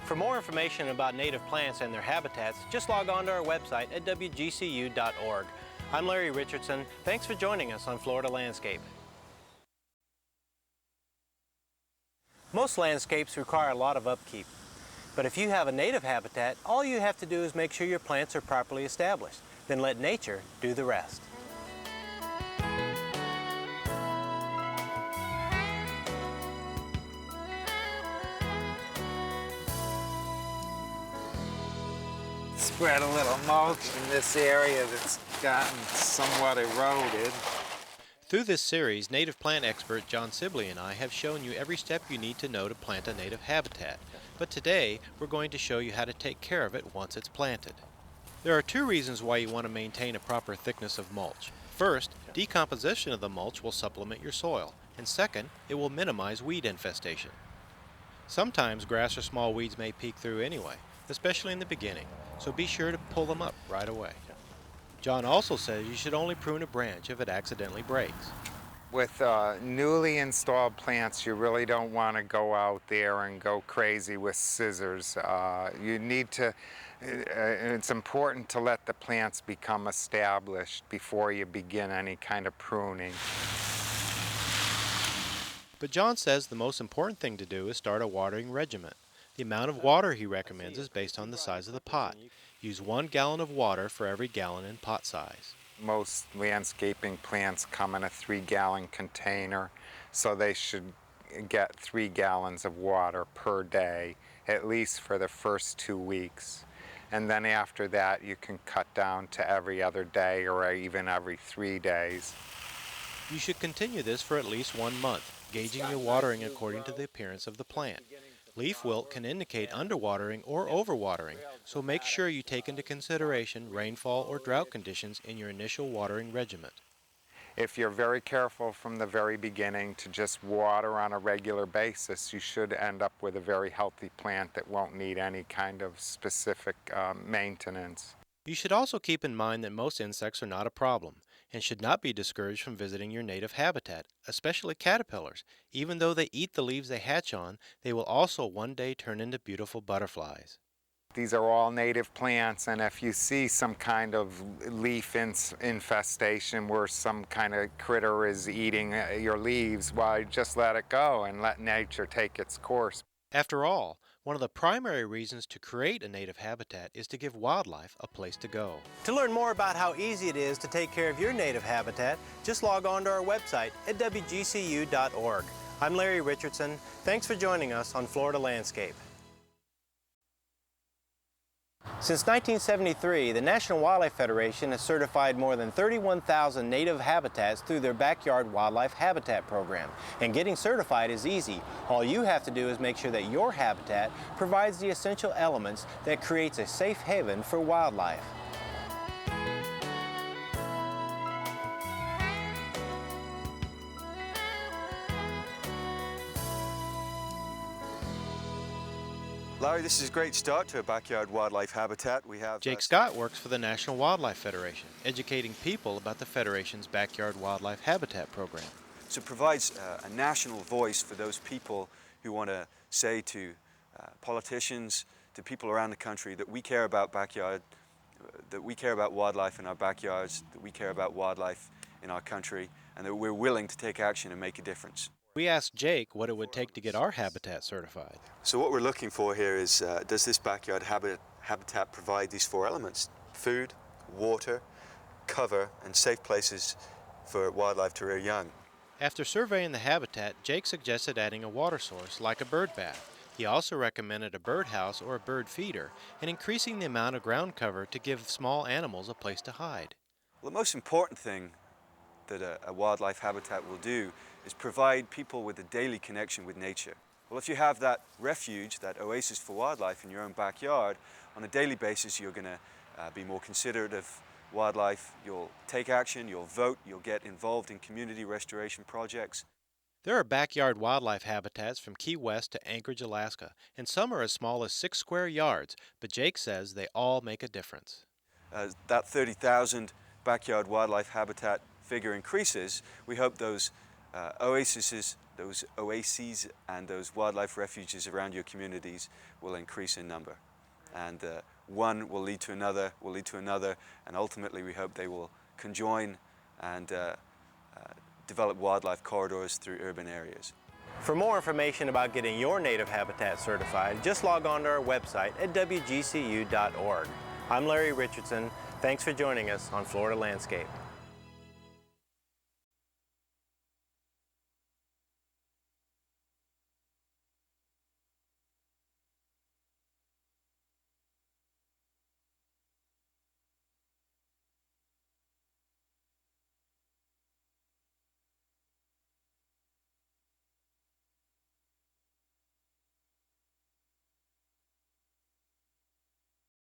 For more information about native plants and their habitats, just log on to our website at wgcu.org. I'm Larry Richardson. Thanks for joining us on Florida Landscape. Most landscapes require a lot of upkeep, but if you have a native habitat, all you have to do is make sure your plants are properly established. Then let nature do the rest. Spread a little mulch in this area that's gotten somewhat eroded. Through this series, native plant expert John Sibley and I have shown you every step you need to know to plant a native habitat. But today, we're going to show you how to take care of it once it's planted. There are two reasons why you want to maintain a proper thickness of mulch. First, decomposition of the mulch will supplement your soil, and second, it will minimize weed infestation. Sometimes grass or small weeds may peek through anyway, especially in the beginning, so be sure to pull them up right away. John also says you should only prune a branch if it accidentally breaks. With newly installed plants, you really don't want to go out there and go crazy with scissors. You need to, it's important to let the plants become established before you begin any kind of pruning. But John says the most important thing to do is start a watering regimen. The amount of water he recommends is based on the size of the pot. Use 1 gallon of water for every gallon in pot size. Most landscaping plants come in a 3-gallon container, so they should get 3 gallons of water per day, at least for the first 2 weeks. And then after that, you can cut down to every other day or even every 3 days. You should continue this for at least 1 month, gauging your watering according to the appearance of the plant. Leaf wilt can indicate underwatering or overwatering, so make sure you take into consideration rainfall or drought conditions in your initial watering regimen. If you're very careful from the very beginning to just water on a regular basis, you should end up with a very healthy plant that won't need any kind of specific maintenance. You should also keep in mind that most insects are not a problem and should not be discouraged from visiting your native habitat, especially caterpillars. Even though they eat the leaves they hatch on, they will also one day turn into beautiful butterflies. These are all native plants, and if you see some kind of leaf infestation where some kind of critter is eating your leaves, why just let it go and let nature take its course. After all, one of the primary reasons to create a native habitat is to give wildlife a place to go. To learn more about how easy it is to take care of your native habitat, just log on to our website at wgcu.org. I'm Larry Richardson. Thanks for joining us on Florida Landscape. Since 1973, the National Wildlife Federation has certified more than 31,000 native habitats through their Backyard Wildlife Habitat program. And getting certified is easy. All you have to do is make sure that your habitat provides the essential elements that creates a safe haven for wildlife. Larry, this is a great start to a backyard wildlife habitat. We have Jake Scott works for the National Wildlife Federation, educating people about the Federation's Backyard Wildlife Habitat program. So it provides a national voice for those people who want to say to politicians, to people around the country that we care about backyard, that we care about wildlife in our backyards, that we care about wildlife in our country, and that we're willing to take action and make a difference. We asked Jake what it would take to get our habitat certified. So what we're looking for here is, does this backyard habitat provide these 4 elements? Food, water, cover, and safe places for wildlife to rear young. After surveying the habitat, Jake suggested adding a water source like a bird bath. He also recommended a birdhouse or a bird feeder and increasing the amount of ground cover to give small animals a place to hide. Well, the most important thing that a wildlife habitat will do is provide people with a daily connection with nature. Well, if you have that refuge, that oasis for wildlife in your own backyard, on a daily basis you're going to be more considerate of wildlife, you'll take action, you'll vote, you'll get involved in community restoration projects. There are backyard wildlife habitats from Key West to Anchorage, Alaska, and some are as small as 6 square yards, but Jake says they all make a difference. That 30,000 backyard wildlife habitat figure increases, we hope those those oases and those wildlife refuges around your communities will increase in number. And one will lead to another, and ultimately we hope they will conjoin and develop wildlife corridors through urban areas. For more information about getting your native habitat certified, just log on to our website at wgcu.org. I'm Larry Richardson. Thanks for joining us on Florida Landscape.